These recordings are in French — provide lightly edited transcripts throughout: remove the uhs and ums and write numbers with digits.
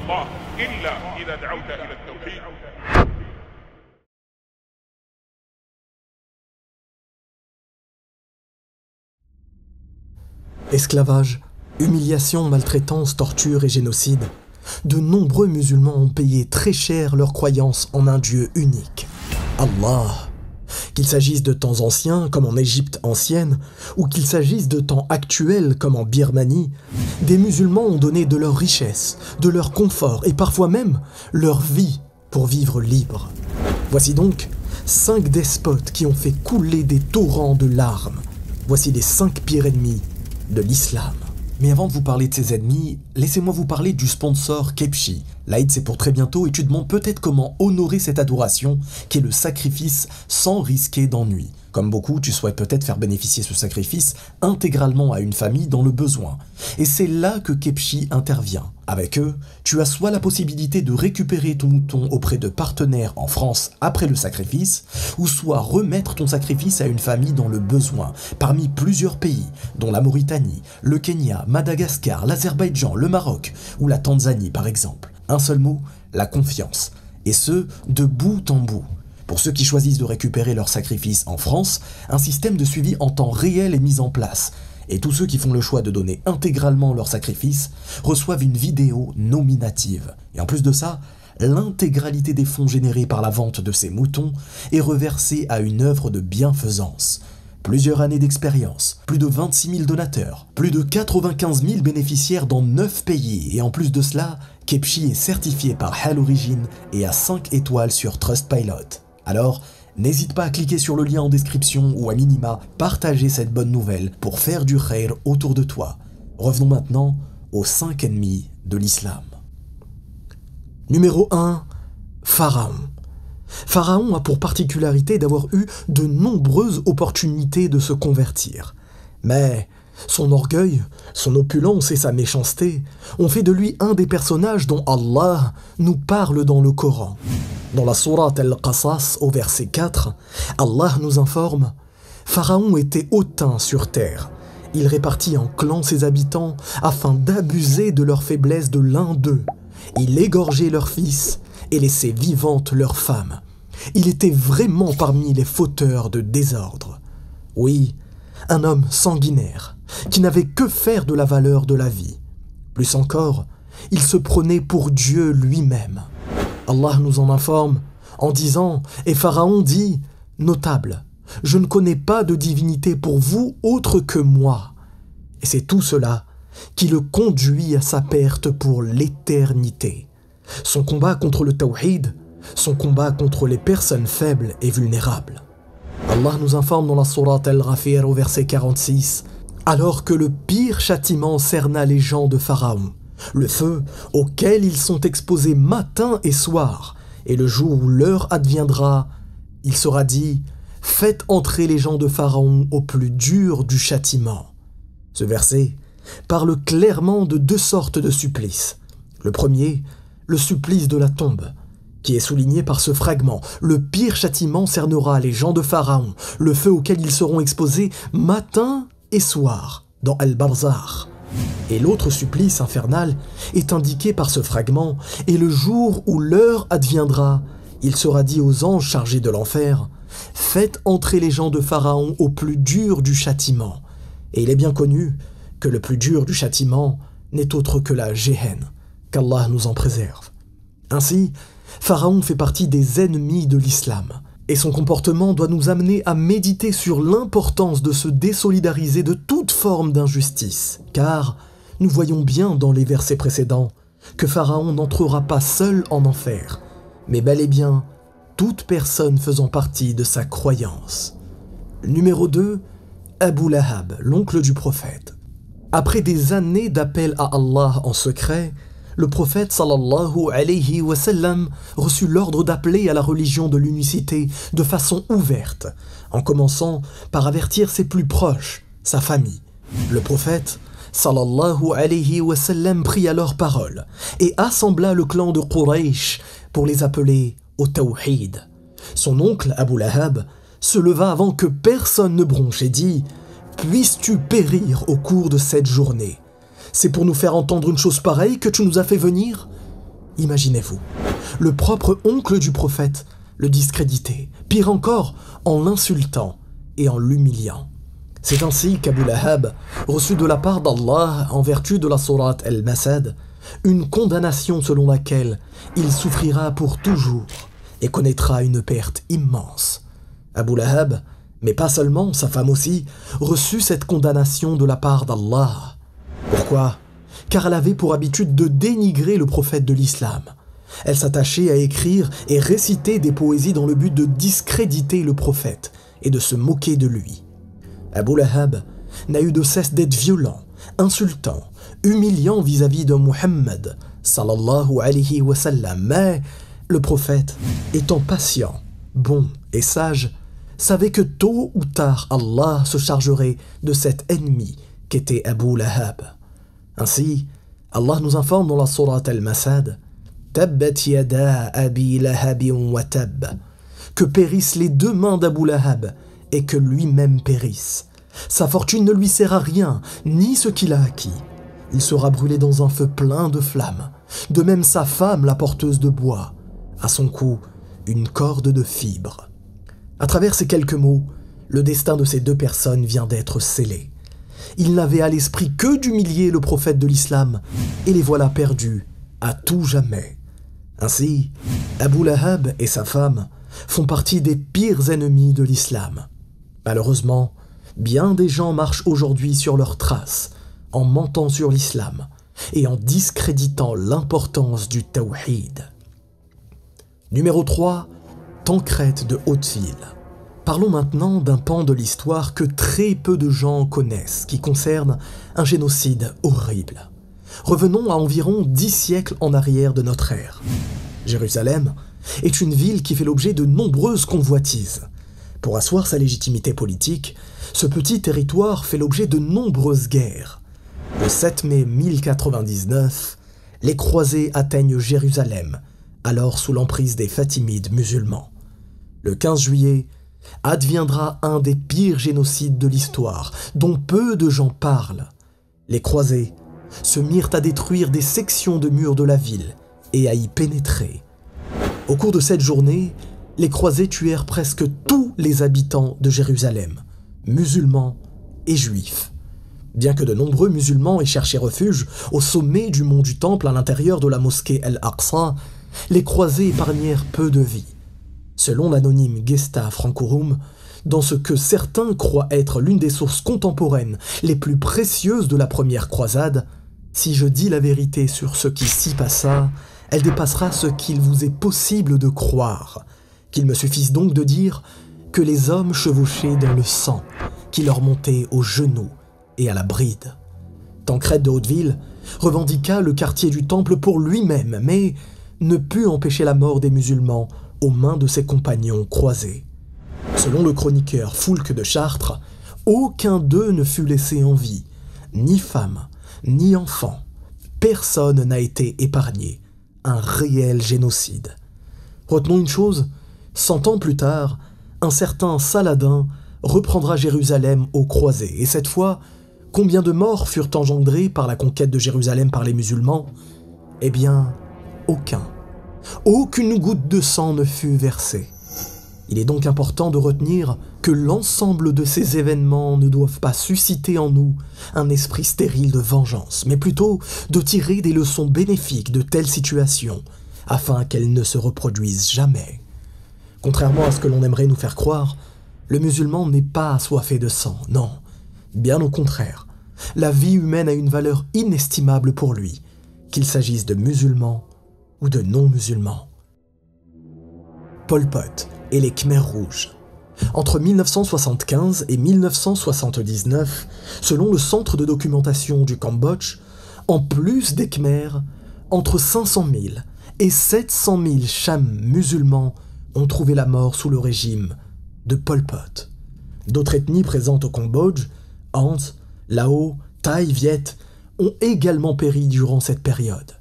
الله إلا إذا دعوت إلى التوحيد. Esclavage, humiliation, maltraitance, torture et génocide, de nombreux musulmans ont payé très cher leur croyance en un Dieu unique, Allah. Qu'il s'agisse de temps anciens, comme en Égypte ancienne, ou qu'il s'agisse de temps actuels, comme en Birmanie, des musulmans ont donné de leur richesse, de leur confort et parfois même leur vie pour vivre libre. Voici donc 5 despotes qui ont fait couler des torrents de larmes. Voici les 5 pires ennemis de l'islam. Mais avant de vous parler de ces ennemis, laissez-moi vous parler du sponsor Kepchi. L'Aïd c'est pour très bientôt et tu te demandes peut-être comment honorer cette adoration qui est le sacrifice sans risquer d'ennui. Comme beaucoup, tu souhaites peut-être faire bénéficier ce sacrifice intégralement à une famille dans le besoin. Et c'est là que Kepchi intervient. Avec eux, tu as soit la possibilité de récupérer ton mouton auprès de partenaires en France après le sacrifice, ou soit remettre ton sacrifice à une famille dans le besoin, parmi plusieurs pays, dont la Mauritanie, le Kenya, Madagascar, l'Azerbaïdjan, le Maroc ou la Tanzanie par exemple. Un seul mot, la confiance. Et ce, de bout en bout. Pour ceux qui choisissent de récupérer leur sacrifice en France, un système de suivi en temps réel est mis en place. Et tous ceux qui font le choix de donner intégralement leur sacrifice reçoivent une vidéo nominative. Et en plus de ça, l'intégralité des fonds générés par la vente de ces moutons est reversée à une œuvre de bienfaisance. Plusieurs années d'expérience, plus de 26 000 donateurs, plus de 95 000 bénéficiaires dans 9 pays. Et en plus de cela, Kepchi est certifié par Hal Origin et a 5 étoiles sur Trustpilot. Alors, n'hésite pas à cliquer sur le lien en description ou à minima, partager cette bonne nouvelle pour faire du khair autour de toi. Revenons maintenant aux 5 ennemis de l'islam. Numéro 1. Pharaon. Pharaon a pour particularité d'avoir eu de nombreuses opportunités de se convertir. Mais son orgueil, son opulence et sa méchanceté ont fait de lui un des personnages dont Allah nous parle dans le Coran. Dans la sourate Al-Qasas, au verset 4, Allah nous informe « Pharaon était hautain sur terre. Il répartit en clans ses habitants afin d'abuser de leur faiblesse de l'un d'eux. Il égorgeait leurs fils et laissait vivantes leurs femmes. Il était vraiment parmi les fauteurs de désordre. Oui, un homme sanguinaire, qui n'avait que faire de la valeur de la vie. Plus encore, il se prenait pour Dieu lui-même. Allah nous en informe en disant « Et Pharaon dit « Notable, je ne connais pas de divinité pour vous autre que moi. » Et c'est tout cela qui le conduit à sa perte pour l'éternité. Son combat contre le tawhid, son combat contre les personnes faibles et vulnérables. Allah nous informe dans la sourate Al-Ghafir au verset 46 « Alors que le pire châtiment cerna les gens de Pharaon, le feu auquel ils sont exposés matin et soir, et le jour où l'heure adviendra, il sera dit « Faites entrer les gens de Pharaon au plus dur du châtiment. » Ce verset parle clairement de 2 sortes de supplices. Le premier, le supplice de la tombe, qui est souligné par ce fragment. Le pire châtiment cernera les gens de Pharaon, le feu auquel ils seront exposés matin et soir, dans Al-Barzakh. Et l'autre supplice infernal est indiqué par ce fragment, et le jour où l'heure adviendra, il sera dit aux anges chargés de l'enfer, « Faites entrer les gens de Pharaon au plus dur du châtiment. » Et il est bien connu que le plus dur du châtiment n'est autre que la Géhenne, qu'Allah nous en préserve. Ainsi, Pharaon fait partie des ennemis de l'islam, et son comportement doit nous amener à méditer sur l'importance de se désolidariser de toute forme d'injustice, car nous voyons bien dans les versets précédents que Pharaon n'entrera pas seul en enfer, mais bel et bien toute personne faisant partie de sa croyance. Numéro 2, Abu Lahab, l'oncle du prophète. Après des années d'appel à Allah en secret, le prophète sallallahu alayhi wa sallam reçut l'ordre d'appeler à la religion de l'unicité de façon ouverte, en commençant par avertir ses plus proches, sa famille. Le prophète sallallahu alayhi wa sallam prit alors parole et assembla le clan de Quraysh pour les appeler au tawhid. Son oncle Abu Lahab se leva avant que personne ne bronche et dit « Puisses-tu périr au cours de cette journée ? C'est pour nous faire entendre une chose pareille que tu nous as fait venir ?» Imaginez-vous, le propre oncle du prophète le discréditer, pire encore, en l'insultant et en l'humiliant. C'est ainsi qu'Abu Lahab reçut de la part d'Allah, en vertu de la sourate Al-Masad, une condamnation selon laquelle il souffrira pour toujours et connaîtra une perte immense. Abu Lahab, mais pas seulement, sa femme aussi, reçut cette condamnation de la part d'Allah. Pourquoi ? Car elle avait pour habitude de dénigrer le prophète de l'islam. Elle s'attachait à écrire et réciter des poésies dans le but de discréditer le prophète et de se moquer de lui. Abu Lahab n'a eu de cesse d'être violent, insultant, humiliant vis-à-vis de Muhammad, sallallahu alayhi wa sallam, mais le prophète, étant patient, bon et sage, savait que tôt ou tard Allah se chargerait de cet ennemi qu'était Abu Lahab. Ainsi, Allah nous informe dans la sourate Al-Masad « Tabbat yada abi lahabin wa tab » que périssent les deux mains d'Abu Lahab et que lui-même périsse. Sa fortune ne lui sert à rien, ni ce qu'il a acquis. Il sera brûlé dans un feu plein de flammes. De même sa femme, la porteuse de bois. À son cou, une corde de fibres. À travers ces quelques mots, le destin de ces deux personnes vient d'être scellé. Ils n'avaient à l'esprit que d'humilier le prophète de l'islam, et les voilà perdus à tout jamais. Ainsi, Abu Lahab et sa femme font partie des pires ennemis de l'islam. Malheureusement, bien des gens marchent aujourd'hui sur leurs traces, en mentant sur l'islam et en discréditant l'importance du tawhid. Numéro 3, Tancrède de Hauteville. Parlons maintenant d'un pan de l'histoire que très peu de gens connaissent, qui concerne un génocide horrible. Revenons à environ 10 siècles en arrière de notre ère. Jérusalem est une ville qui fait l'objet de nombreuses convoitises. Pour asseoir sa légitimité politique, ce petit territoire fait l'objet de nombreuses guerres. Le 7 mai 1099, les croisés atteignent Jérusalem, alors sous l'emprise des Fatimides musulmans. Le 15 juillet, adviendra un des pires génocides de l'histoire, dont peu de gens parlent. Les croisés se mirent à détruire des sections de murs de la ville et à y pénétrer. Au cours de cette journée, les croisés tuèrent presque tous les habitants de Jérusalem, musulmans et juifs. Bien que de nombreux musulmans aient cherché refuge au sommet du mont du Temple à l'intérieur de la mosquée Al-Aqsa, les croisés épargnèrent peu de vies. Selon l'anonyme Gesta Francorum, dans ce que certains croient être l'une des sources contemporaines les plus précieuses de la première croisade, si je dis la vérité sur ce qui s'y passa, elle dépassera ce qu'il vous est possible de croire, qu'il me suffise donc de dire que les hommes chevauchaient dans le sang, qui leur montait aux genoux et à la bride. Tancrède de Hauteville revendiqua le quartier du Temple pour lui-même, mais ne put empêcher la mort des musulmans aux mains de ses compagnons croisés. Selon le chroniqueur Foulque de Chartres, aucun d'eux ne fut laissé en vie, ni femme, ni enfant. Personne n'a été épargné. Un réel génocide. Retenons une chose, 100 ans plus tard, un certain Saladin reprendra Jérusalem aux croisés, et cette fois, combien de morts furent engendrés par la conquête de Jérusalem par les musulmans? Eh bien, aucun. Aucune goutte de sang ne fut versée. Il est donc important de retenir que l'ensemble de ces événements ne doivent pas susciter en nous un esprit stérile de vengeance, mais plutôt de tirer des leçons bénéfiques de telles situations, afin qu'elles ne se reproduisent jamais. Contrairement à ce que l'on aimerait nous faire croire, le musulman n'est pas assoiffé de sang, non, bien au contraire. La vie humaine a une valeur inestimable pour lui, qu'il s'agisse de musulmans ou de non-musulmans. Pol Pot et les Khmers rouges. Entre 1975 et 1979, selon le Centre de documentation du Cambodge, en plus des Khmers, entre 500 000 et 700 000 Chams musulmans ont trouvé la mort sous le régime de Pol Pot. D'autres ethnies présentes au Cambodge, Han, Lao, Thaï, Viet, ont également péri durant cette période.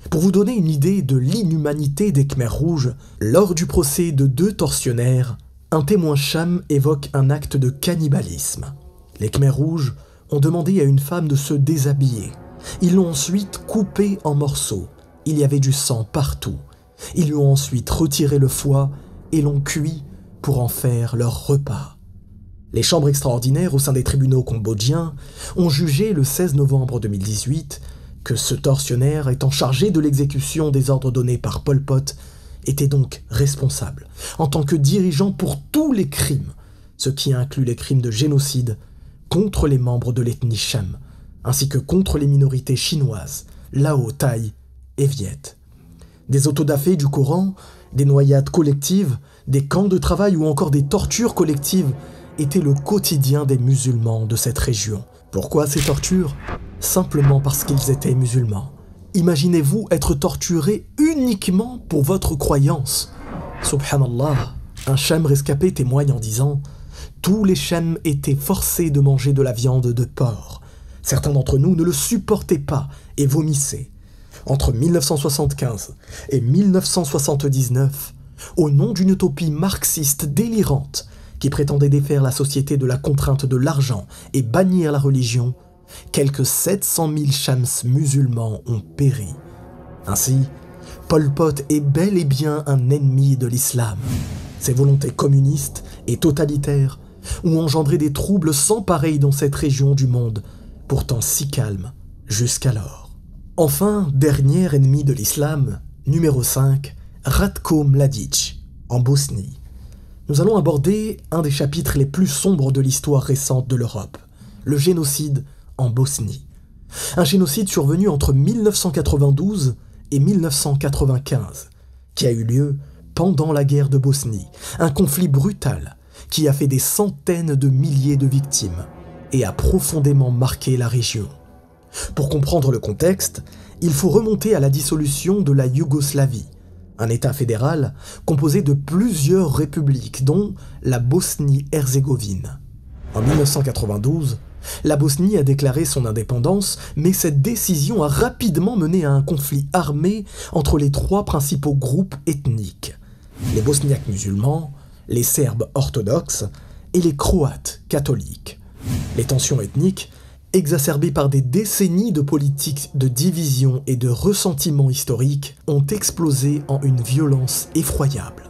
Pour vous donner une idée de l'inhumanité des Khmers rouges, lors du procès de 2 tortionnaires, un témoin Cham évoque un acte de cannibalisme. Les Khmers rouges ont demandé à une femme de se déshabiller. Ils l'ont ensuite coupée en morceaux. il y avait du sang partout. Ils lui ont ensuite retiré le foie et l'ont cuit pour en faire leur repas. Les chambres extraordinaires au sein des tribunaux cambodgiens ont jugé le 16 novembre 2018 que ce tortionnaire étant chargé de l'exécution des ordres donnés par Pol Pot était donc responsable en tant que dirigeant pour tous les crimes, ce qui inclut les crimes de génocide contre les membres de l'ethnie Cham, ainsi que contre les minorités chinoises, Lao, Thaï et Viet. Des autodafés du Coran, des noyades collectives, des camps de travail ou encore des tortures collectives étaient le quotidien des musulmans de cette région. Pourquoi ces tortures? Simplement parce qu'ils étaient musulmans. Imaginez-vous être torturé uniquement pour votre croyance. Subhanallah, un Cham rescapé témoigne en disant « Tous les Cham étaient forcés de manger de la viande de porc. Certains d'entre nous ne le supportaient pas et vomissaient. Entre 1975 et 1979, au nom d'une utopie marxiste délirante qui prétendait défaire la société de la contrainte de l'argent et bannir la religion, quelques 700 000 Chams musulmans ont péri. Ainsi, Pol Pot est bel et bien un ennemi de l'islam. Ses volontés communistes et totalitaires ont engendré des troubles sans pareil dans cette région du monde, pourtant si calme jusqu'alors. Enfin, dernier ennemi de l'islam, numéro 5, Ratko Mladic, en Bosnie. Nous allons aborder un des chapitres les plus sombres de l'histoire récente de l'Europe, le génocide en Bosnie. Un génocide survenu entre 1992 et 1995, qui a eu lieu pendant la guerre de Bosnie, un conflit brutal qui a fait des centaines de milliers de victimes et a profondément marqué la région. Pour comprendre le contexte, il faut remonter à la dissolution de la Yougoslavie, un État fédéral composé de plusieurs républiques, dont la Bosnie-Herzégovine. En 1992, la Bosnie a déclaré son indépendance, mais cette décision a rapidement mené à un conflit armé entre les trois principaux groupes ethniques, les Bosniaques musulmans, les Serbes orthodoxes et les Croates catholiques. Les tensions ethniques, exacerbées par des décennies de politiques de division et de ressentiment historique, ont explosé en une violence effroyable.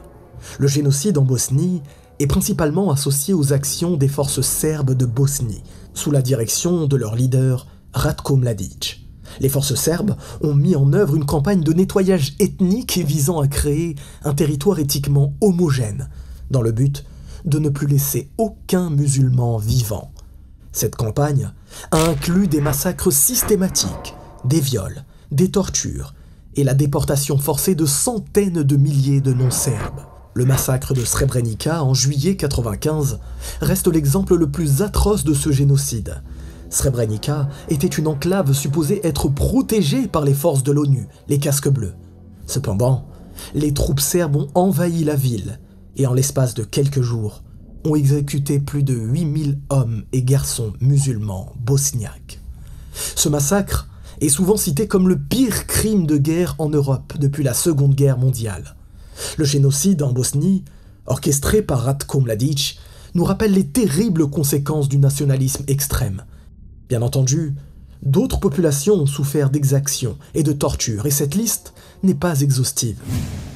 Le génocide en Bosnie est principalement associé aux actions des forces serbes de Bosnie, sous la direction de leur leader Ratko Mladic. Les forces serbes ont mis en œuvre une campagne de nettoyage ethnique visant à créer un territoire éthiquement homogène, dans le but de ne plus laisser aucun musulman vivant. Cette campagne a inclus des massacres systématiques, des viols, des tortures et la déportation forcée de centaines de milliers de non-serbes. Le massacre de Srebrenica en juillet 1995 reste l'exemple le plus atroce de ce génocide. Srebrenica était une enclave supposée être protégée par les forces de l'ONU, les casques bleus. Cependant, les troupes serbes ont envahi la ville et en l'espace de quelques jours, ont exécuté plus de 8000 hommes et garçons musulmans bosniaques. Ce massacre est souvent cité comme le pire crime de guerre en Europe depuis la Seconde Guerre mondiale. Le génocide en Bosnie, orchestré par Ratko Mladic, nous rappelle les terribles conséquences du nationalisme extrême. Bien entendu, d'autres populations ont souffert d'exactions et de tortures, et cette liste n'est pas exhaustive.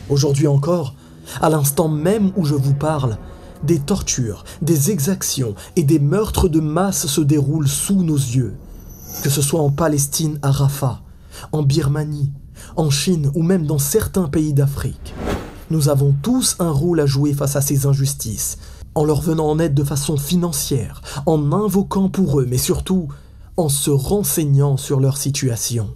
Aujourd'hui encore, à l'instant même où je vous parle, des tortures, des exactions et des meurtres de masse se déroulent sous nos yeux. Que ce soit en Palestine à Rafah, en Birmanie, en Chine ou même dans certains pays d'Afrique. Nous avons tous un rôle à jouer face à ces injustices, en leur venant en aide de façon financière, en invoquant pour eux, mais surtout en se renseignant sur leur situation.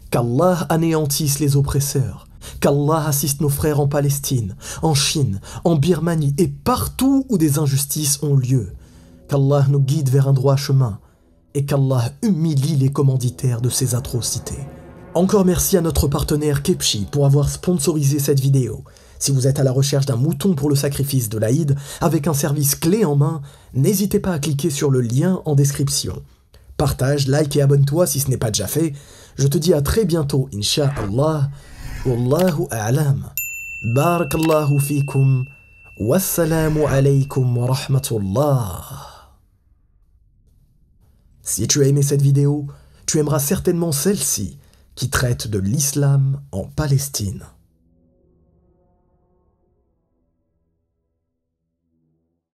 Qu'Allah anéantisse les oppresseurs, qu'Allah assiste nos frères en Palestine, en Chine, en Birmanie et partout où des injustices ont lieu. Qu'Allah nous guide vers un droit chemin et qu'Allah humilie les commanditaires de ces atrocités. Encore merci à notre partenaire Kepchi pour avoir sponsorisé cette vidéo. Si vous êtes à la recherche d'un mouton pour le sacrifice de l'Aïd, avec un service clé en main, n'hésitez pas à cliquer sur le lien en description. Partage, like et abonne-toi si ce n'est pas déjà fait. Je te dis à très bientôt, Inch'Allah. Wallahu a'lam. Barakallahu fikum. Wassalamu alaykum wa rahmatullah. Si tu as aimé cette vidéo, tu aimeras certainement celle-ci, qui traite de l'islam en Palestine.